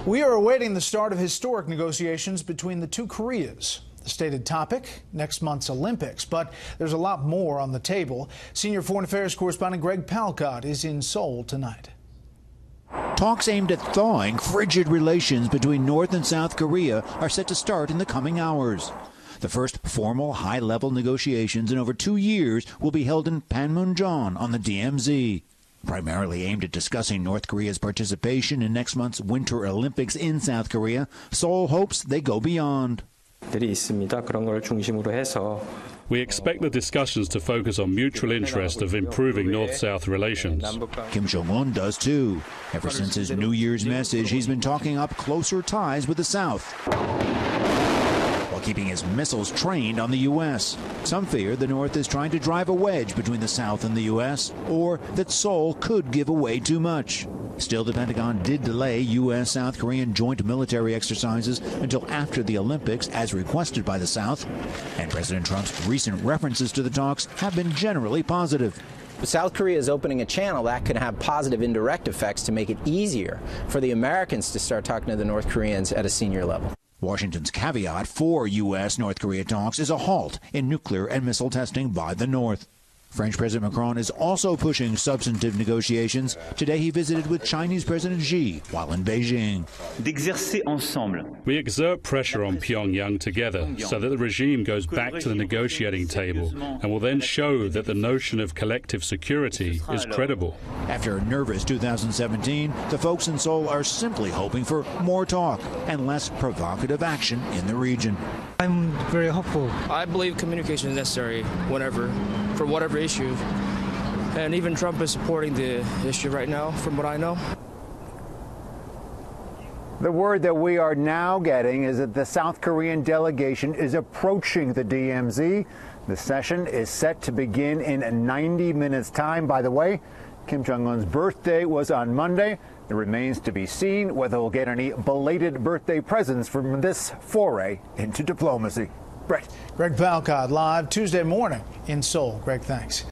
We are awaiting the start of historic negotiations between the two Koreas. The stated topic, next month's Olympics, but there's a lot more on the table. Senior Foreign Affairs correspondent Greg Palkot is in Seoul tonight. Talks aimed at thawing frigid relations between North and South Korea are set to start in the coming hours. The first formal high-level negotiations in over 2 years will be held in Panmunjom on the DMZ. Primarily aimed at discussing North Korea's participation in next month's Winter Olympics in South Korea, Seoul hopes they go beyond. We expect the discussions to focus on mutual interest of improving North-South relations. Kim Jong-un does too. Ever since his New Year's message, he's been talking up closer ties with the South, while keeping his missiles trained on the U.S. Some fear the North is trying to drive a wedge between the South and the U.S., or that Seoul could give away too much. Still, the Pentagon did delay U.S.-South Korean joint military exercises until after the Olympics, as requested by the South. And President Trump's recent references to the talks have been generally positive. South Korea is opening a channel that could have positive indirect effects to make it easier for the Americans to start talking to the North Koreans at a senior level. Washington's caveat for U.S.-North Korea talks is a halt in nuclear and missile testing by the North. French President Macron is also pushing substantive negotiations. Today he visited with Chinese President Xi while in Beijing. We exert pressure on Pyongyang together so that the regime goes back to the negotiating table and will then show that the notion of collective security is credible. After a nervous 2017, the folks in Seoul are simply hoping for more talk and less provocative action in the region. I'm very hopeful. I believe communication is necessary for whatever issue. And even Trump is supporting the issue right now, from what I know. The word that we are now getting is that the South Korean delegation is approaching the DMZ. The session is set to begin in 90 minutes' time. By the way, Kim Jong-un's birthday was on Monday. It remains to be seen whether we'll get any belated birthday presents from this foray into diplomacy. Brett. Greg Palkot live Tuesday morning in Seoul. Greg, thanks.